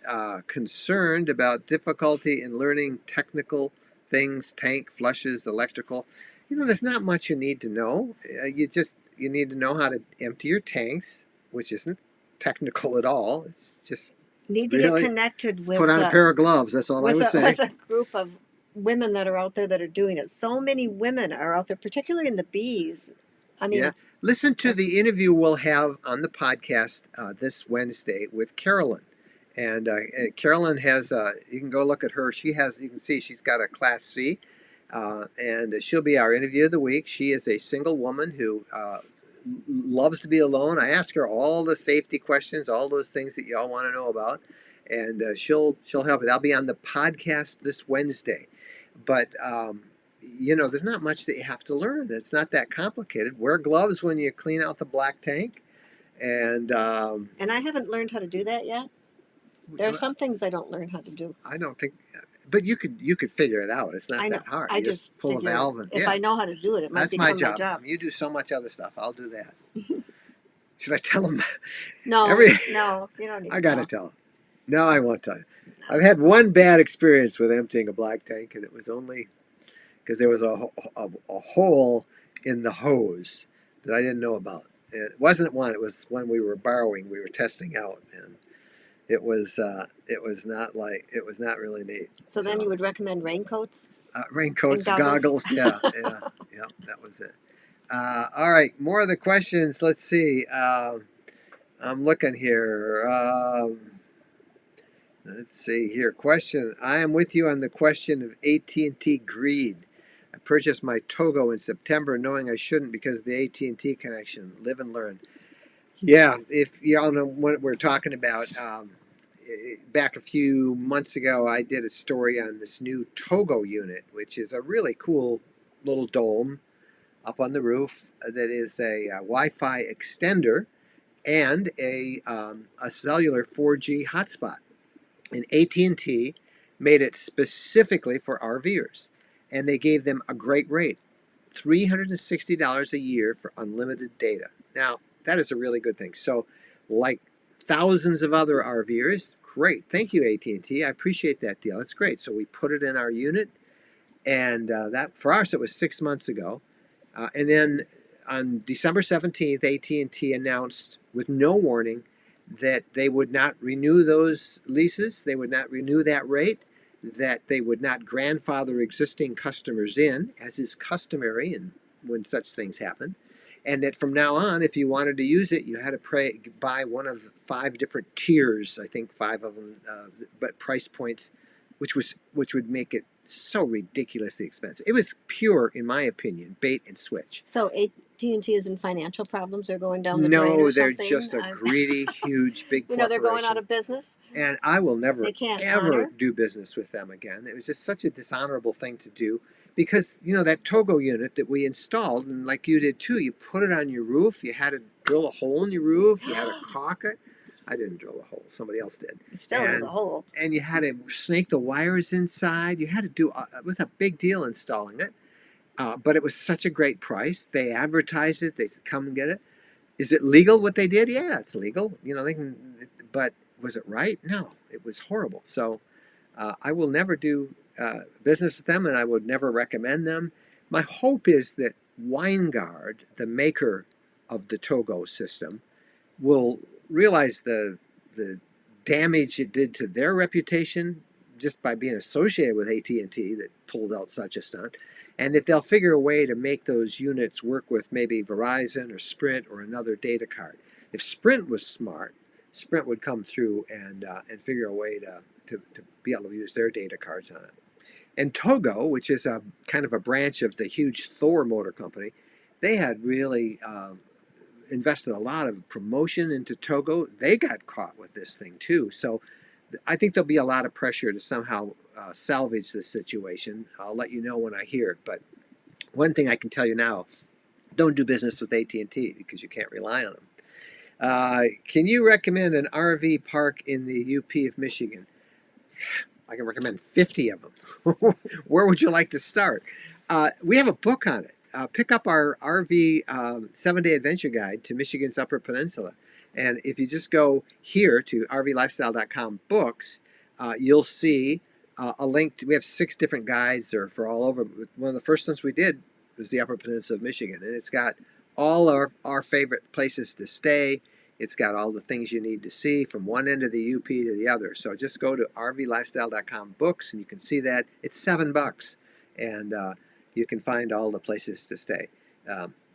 concerned about difficulty in learning technical things, tank flushes, electrical. There's not much you need to know. You need to know how to empty your tanks, which isn't technical at all. It's just need to get connected with. Put on a pair of gloves. That's all I would say. With a group of women that are out there that are doing it. So many women are out there, particularly in the Bs. I mean, listen to the interview we'll have on the podcast this Wednesday with Carolyn. And Carolyn has, you can go look at her. You can see she's got a Class C. And she'll be our interview of the week. She is a single woman who loves to be alone. I ask her all the safety questions, all those things that y'all want to know about. And she'll help it. I'll be on the podcast this Wednesday. But there's not much that you have to learn. It's not that complicated. Wear gloves when you clean out the black tank, and I haven't learned how to do that yet. There are some things I don't learn how to do. I don't think, but you could figure it out. It's not that hard. I just pull a valve, and if I know how to do it, it might become my job. You do so much other stuff. I'll do that. Should I tell them? No, no, you don't need. I gotta tell them. No, I won't tell you. I've had one bad experience with emptying a black tank, and it was only because there was a hole in the hose that I didn't know about. And it wasn't one. It was one we were borrowing. We were testing out, and it was not really neat. So then you would recommend raincoats? Raincoats, goggles. Yeah, that was it. All right, more of the questions. Let's see. I'm looking here. Let's see here. Question. I am with you on the question of AT&T greed. I purchased my Togo in September knowing I shouldn't because of the AT&T connection. Live and learn. Yeah, if y'all know what we're talking about, back a few months ago, I did a story on this new Togo unit, which is a really cool little dome up on the roof that is a Wi-Fi extender and a cellular 4G hotspot. And AT&T made it specifically for RVers, and they gave them a great rate, $360 a year for unlimited data. Now, that is a really good thing. So, like thousands of other RVers, great. Thank you, AT&T. I appreciate that deal. That's great. So we put it in our unit, and that for us it was 6 months ago. And then on December 17th, AT&T announced with no warning that they would not renew those leases. They would not renew that rate. That they would not grandfather existing customers in, as is customary and when such things happen. And that from now on, if you wanted to use it, you had to buy one of 5 different tiers, I think 5 of them, but price points which would make it so ridiculously expensive. It was pure, in my opinion, bait and switch. So AT&T is in financial problems. They're going down the drain or No, they're something. just a greedy, huge, big They're going out corporation. of business. And I will never, They can't ever honor. do business with them again. It was just such a dishonorable thing to do because, that Togo unit that we installed, and like you did too, you put it on your roof, you had to drill a hole in your roof, you had to caulk it. I didn't drill a hole, somebody else did. Still, there's a hole. And you had to snake the wires inside. You had to do, it was a big deal installing it. But it was such a great price. They advertised it. They said, come and get it. Is it legal what they did? Yeah, it's legal. They can, but was it right? No, it was horrible. So I will never do business with them, and I would never recommend them. My hope is that Winegard, the maker of the Togo system, will realize the damage it did to their reputation just by being associated with AT&T that pulled out such a stunt, and that they'll figure a way to make those units work with maybe Verizon or Sprint or another data card. If Sprint was smart, Sprint would come through and figure a way to be able to use their data cards on it. And Togo, which is a kind of a branch of the huge Thor Motor Company, they had really invested a lot of promotion into Togo. They got caught with this thing too. So I think there'll be a lot of pressure to somehow salvage this situation. I'll let you know when I hear it. But one thing I can tell you now, don't do business with AT&T because you can't rely on them. Can you recommend an RV park in the UP of Michigan? I can recommend 50 of them. Where would you like to start? We have a book on it. Pick up our RV 7-day adventure guide to Michigan's Upper Peninsula. And if you just go here to rvlifestyle.com books, you'll see a link. We have 6 different guides there for all over. One of the first ones we did was the Upper Peninsula of Michigan. And it's got all our favorite places to stay. It's got all the things you need to see from one end of the UP to the other. So just go to rvlifestyle.com books and you can see that. It's $7. And you can find all the places to stay.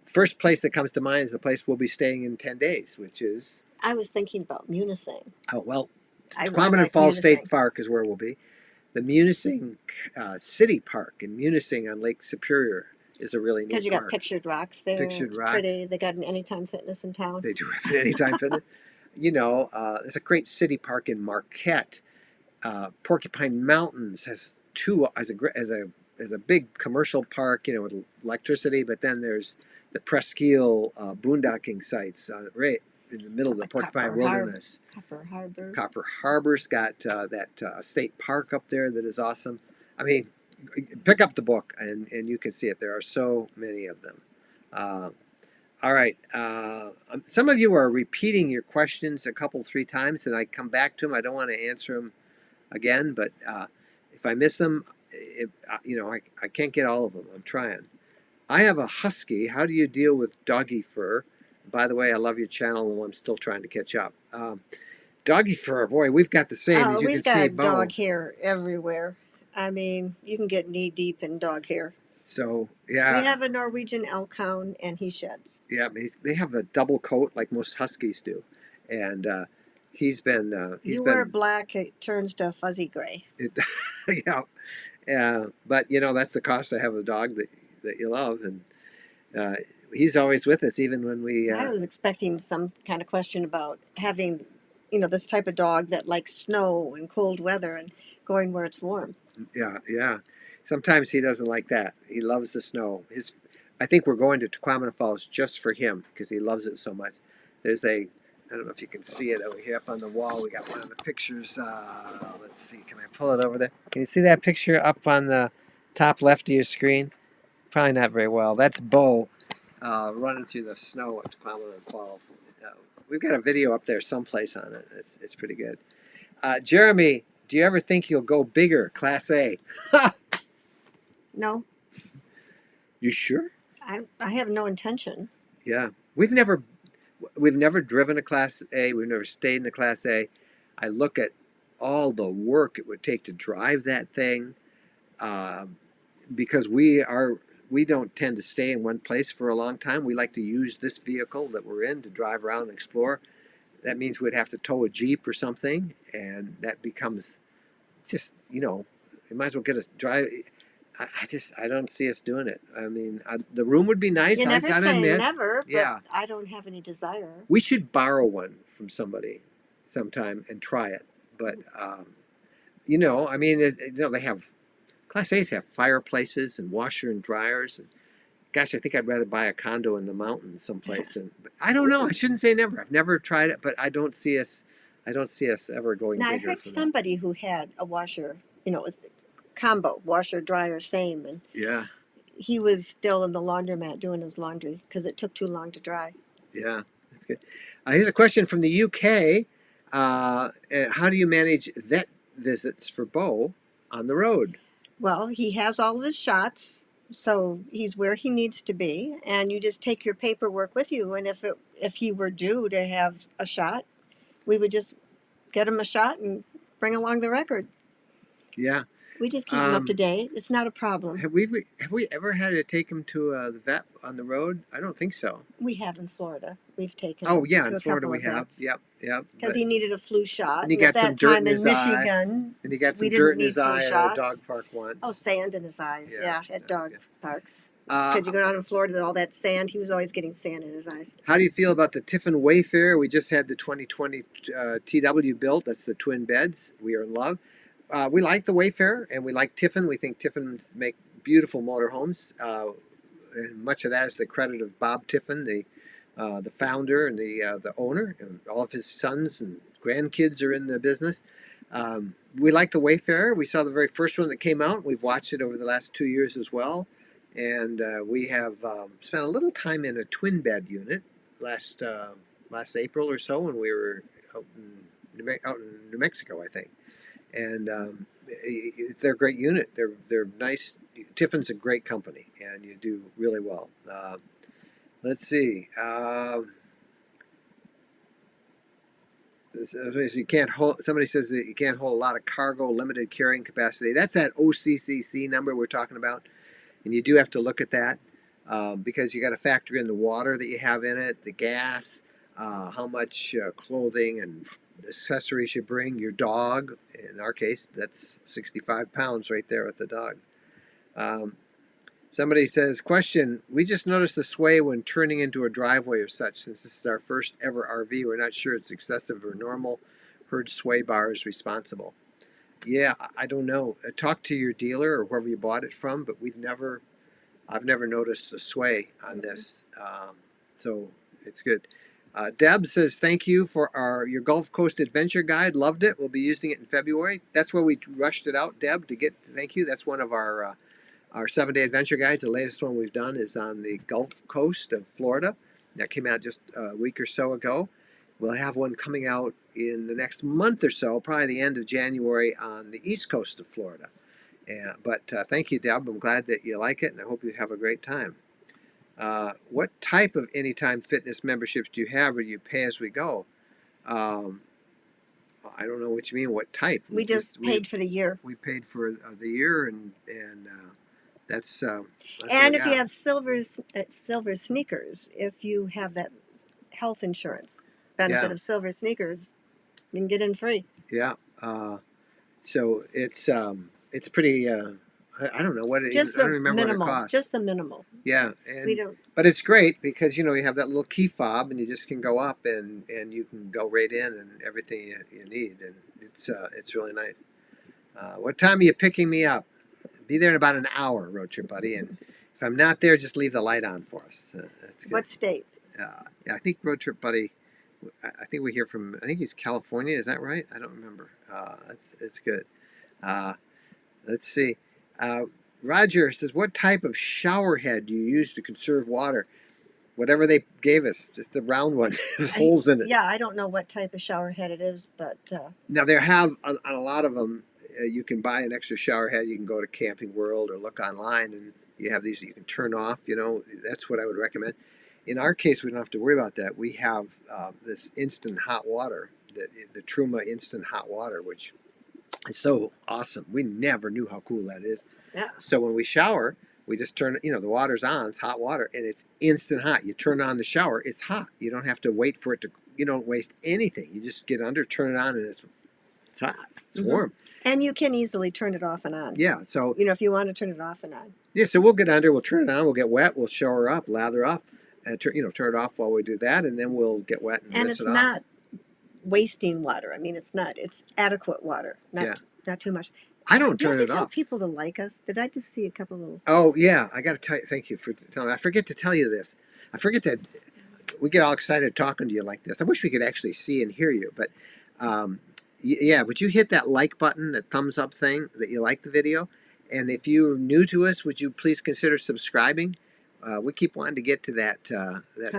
First place that comes to mind is the place we'll be staying in 10 days, which is... I was thinking about Munising. Oh, well, I Quamanon like Falls State Munising. Park is where we'll be. The Munising City Park in Munising on Lake Superior is a really neat Because you got park. pictured rocks there. Pictured It's rocks. pretty. They got an Anytime Fitness in town. They do have an Anytime Fitness. There's a great city park in Marquette. Porcupine Mountains has two as a big commercial park, with electricity. But then there's the Presqu'île boondocking sites right in the middle of the Porcupine Wilderness. Copper Harbor. Copper Harbor's got that state park up there that is awesome. I mean, pick up the book and you can see it. There are so many of them. All right. Some of you are repeating your questions 3 times, and I come back to them. I don't want to answer them again, but if I miss them, I can't get all of them. I'm trying. I have a husky. How do you deal with doggy fur? By the way, I love your channel, and I'm still trying to catch up. Doggy fur, boy, we've got the same. As you we've can see, got dog hair everywhere. I mean, you can get knee deep in dog hair. So, yeah. We have a Norwegian elk hound, and he sheds. Yeah, they have a double coat like most huskies do. And he's been... wear black, it turns to fuzzy gray. Yeah. But, that's the cost of having a dog that you love. And he's always with us, even when we... I was expecting some kind of question about having, this type of dog that likes snow and cold weather and going where it's warm. Yeah. Sometimes he doesn't like that. He loves the snow. I think we're going to Quamanon Falls just for him because he loves it so much. There's I don't know if you can see it over here up on the wall. We got one of the pictures. Let's see. Can I pull it over there? Can you see that picture up on the top left of your screen? Probably not very well. That's Bo running through the snow at Quamanon Falls. We've got a video up there someplace on it. It's pretty good. Jeremy, do you ever think you'll go bigger, Class A? No. You sure? I have no intention. Yeah. We've never driven a Class A. We've never stayed in a Class A. I look at all the work it would take to drive that thing because we don't tend to stay in one place for a long time. We like to use this vehicle that we're in to drive around and explore. That means we'd have to tow a Jeep or something, and that becomes just, You might as well get us drive. I don't see us doing it. I mean, the room would be nice. You I never gotta say admit. never, but Yeah, I don't have any desire. we should borrow one from somebody sometime and try it. But I mean, they have Class A's have fireplaces and washer and dryers. And gosh, I think I'd rather buy a condo in the mountains someplace. But I don't know. I shouldn't say never. I've never tried it, but I don't see us. I don't see us ever going Now I bigger heard for that. somebody who had a washer, with combo washer dryer same, and Yeah, he was still in the laundromat doing his laundry because it took too long to dry. yeah, that's good. Here's a question from the UK. How do you manage vet visits for Bo on the road? Well, he has all of his shots, so he's where he needs to be, and you just take your paperwork with you. And if he were due to have a shot, we would just get him a shot and bring along the record. Yeah. We just keep him up to date. It's not a problem. Have we ever had to take him to the vet on the road? I don't think so. We have in Florida. We've taken Oh him yeah, to in a Florida couple we of have. vets. Yep. Because he needed a flu shot. And he And got at some that dirt time in in his eye. Michigan, And he got some we dirt didn't in need his flu eye at a shots. dog park once. Oh, sand in his eyes. Yeah, at dog good. parks. Uh, Because you go down in Florida, all that sand, he was always getting sand in his eyes. how do you feel about the Tiffin Wayfarer? We just had the 2020 TW built. That's the twin beds. We are in love. We like the Wayfarer and we like Tiffin. We think Tiffin make beautiful motorhomes. And much of that is the credit of Bob Tiffin, the founder and the owner, and all of his sons and grandkids are in the business. We like the Wayfarer. We saw the very first one that came out. We've watched it over the last 2 years as well, and we have spent a little time in a twin bed unit last April or so when we were out in New Mexico, I think. And they're a great unit. They're nice. Tiffin's a great company, and you do really well. Let's see. You can't hold. Somebody says that you can't hold a lot of cargo, limited carrying capacity. That's that OCCC number we're talking about, and you do have to look at that because you got to factor in the water that you have in it, the gas, how much clothing and accessories you bring, your dog. In our case, that's 65 pounds right there with the dog. Somebody says, question, we just noticed the sway when turning into a driveway or such. Since this is our first ever RV, we're not sure it's excessive or normal. Heard sway bar is responsible. Yeah, I don't know. Talk to your dealer or whoever you bought it from, but I've never noticed a sway on this. So it's good. Deb says, thank you for your Gulf Coast Adventure Guide. Loved it. We'll be using it in February. That's where we rushed it out, Deb, to get thank you. That's one of our 7-day adventure guides. The latest one we've done is on the Gulf Coast of Florida. That came out just a week or so ago. We'll have one coming out in the next month or so, probably the end of January on the east coast of Florida. But thank you, Deb. I'm glad that you like it, and I hope you have a great time. What type of Anytime Fitness memberships do you have, or do you pay as we go? I don't know what you mean. What type? We just paid for the year. We paid for the year, and that's and if you have silver sneakers, if you have that health insurance benefit of silver sneakers, you can get in free. Yeah. So it's pretty. I don't know what it is. I don't remember minimal, what it costs. just the minimal. Yeah, but it's great because you have that little key fob, and you just can go up and you can go right in and everything you need, and it's really nice. What time are you picking me up? Be there in about an hour, road trip buddy. And if I'm not there, just leave the light on for us. That's good. What state? Yeah, I think road trip buddy. I think we hear from. I think he's California. Is that right? I don't remember. It's good. Let's see. Roger says, "What type of shower head do you use to conserve water?" Whatever they gave us, just a round one with holes in it. Yeah, I don't know what type of shower head it is, but now there have on a lot of them. You can buy an extra shower head. You can go to Camping World or look online, and you have these that you can turn off. That's what I would recommend. In our case, we don't have to worry about that. We have this instant hot water, the Truma instant hot water, which is so awesome. We never knew how cool that is. Yeah. So when we shower, we just turn, the water's on, it's hot water, and it's instant hot. You turn on the shower, it's hot. You don't have to wait for it to, you don't waste anything. You just get under, turn it on, and it's It's hot. It's Mhm. warm. And you can easily turn it off and on. Yeah. So You know, if you want to turn it off and on. yeah. So we'll get under. We'll turn it on. We'll get wet. We'll shower up, lather up, and turn it off while we do that, and then we'll get wet and And rinse it's it off. not wasting water. I mean, it's not. It's adequate water. Not too much. I don't Do you turn have to it tell off. people to like us? Did I just see a couple of? Oh yeah, I got to tell you. Thank you for telling me. I forget to tell you this. I forget to. We get all excited talking to you like this. I wish we could actually see and hear you, but yeah. Would you hit that like button, that thumbs up thing that you like the video? And if you're new to us, would you please consider subscribing? We keep wanting to get to that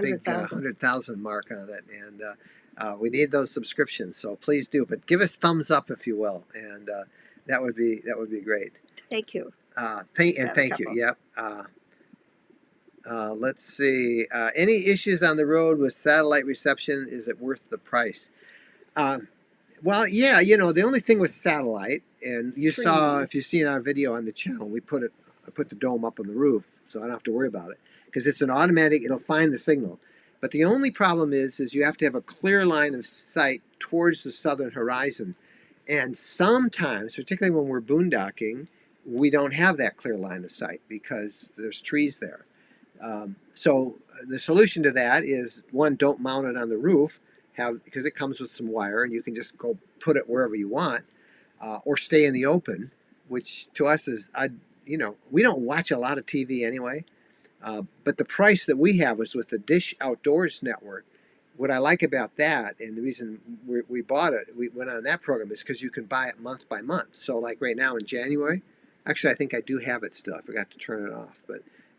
big 100,000 mark on it, and we need those subscriptions. So please do. But give us thumbs up if you will, and that would be great. Thank you. Thank you. Yep. Let's see. Any issues on the road with satellite reception? Is it worth the price? Well, yeah. The only thing with satellite, and you saw, if you see in our video on the channel, I put the dome up on the roof, so I don't have to worry about it because it's an automatic. It'll find the signal. But the only problem is you have to have a clear line of sight towards the southern horizon, and sometimes, particularly when we're boondocking, we don't have that clear line of sight because there's trees there. So the solution to that is, one, don't mount it on the roof, because it comes with some wire and you can just go put it wherever you want, or stay in the open, which to us is, we don't watch a lot of TV anyway, but the price that we have was with the Dish Outdoors Network. What I like about that, and the reason we bought it, we went on that program, is because you can buy it month by month. So like right now in January, actually I think I do have it still. I forgot to turn it off,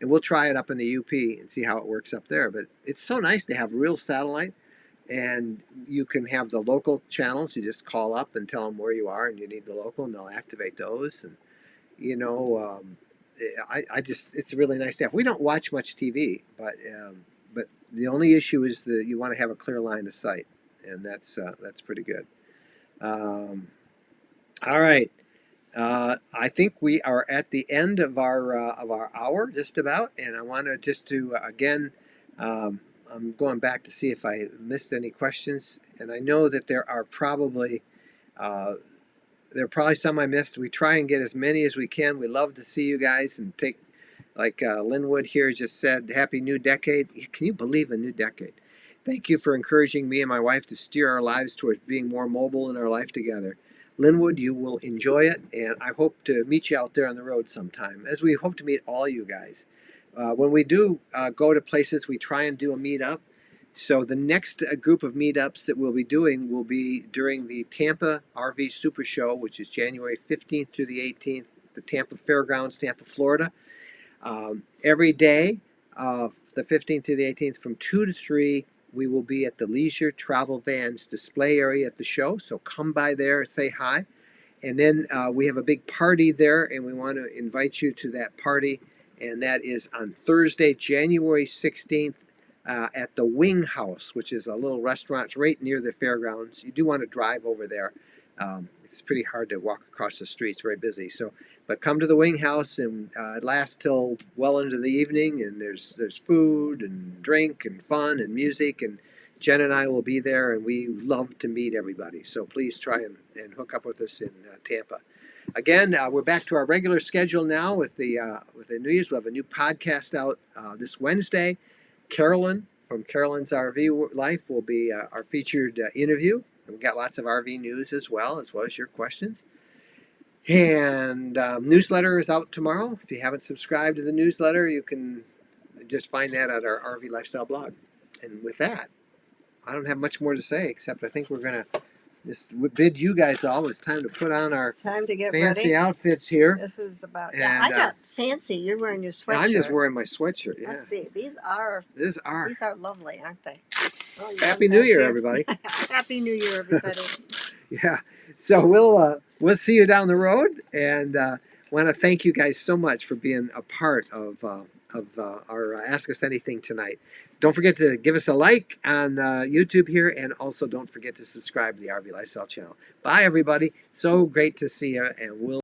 and we'll try it up in the UP and see how it works up there. But it's so nice to have real satellite, and you can have the local channels. You just call up and tell them where you are and you need the local, and they'll activate those. And it's really nice to have. We don't watch much TV, but the only issue is that you want to have a clear line of sight, and that's pretty good. All right. I think we are at the end of our hour, just about, and I want to again, I'm going back to see if I missed any questions, and I know that there are probably some I missed. We try and get as many as we can. We love to see you guys and take, like Linwood here just said, Happy New Decade. Can you believe a new decade? Thank you for encouraging me and my wife to steer our lives towards being more mobile in our life together. Linwood, you will enjoy it, and I hope to meet you out there on the road sometime, as we hope to meet all you guys. When we do go to places, we try and do a meetup. So the next group of meetups that we'll be doing will be during the Tampa RV SuperShow, which is January 15th through the 18th, the Tampa Fairgrounds, Tampa, Florida. Every day, the 15th to the 18th, from 2 to 3, we will be at the Leisure Travel Vans display area at the show. So come by there, say hi. And then we have a big party there, and we want to invite you to that party. And that is on Thursday, January 16th, at the Wing House, which is a little restaurant right near the fairgrounds. You do want to drive over there. It's pretty hard to walk across the street. It's very busy. But come to the Wing House, and it lasts till well into the evening, and there's food and drink and fun and music, and Jen and I will be there, and we love to meet everybody. So please try and hook up with us in Tampa. Again, we're back to our regular schedule now with the New Year's. We'll have a new podcast out this Wednesday. Carolyn from Carolyn's RV Life will be our featured interview. And we've got lots of RV news as well as your questions. And newsletter is out tomorrow. If you haven't subscribed to the newsletter, you can just find that at our RV Lifestyle blog. And with that, I don't have much more to say, except I think we're going to just bid you guys all. It's time to put on our fancy outfits here. This is about, I got fancy. You're wearing your sweatshirt. I'm just wearing my sweatshirt, yeah. Let's see. These are lovely, aren't they? Oh, Happy New Year, everybody. Happy New Year, everybody. Yeah. So we'll see you down the road, and want to thank you guys so much for being a part of our Ask Us Anything tonight. Don't forget to give us a like on YouTube here, and also don't forget to subscribe to the RV Lifestyle channel. Bye, everybody. So great to see you, and we'll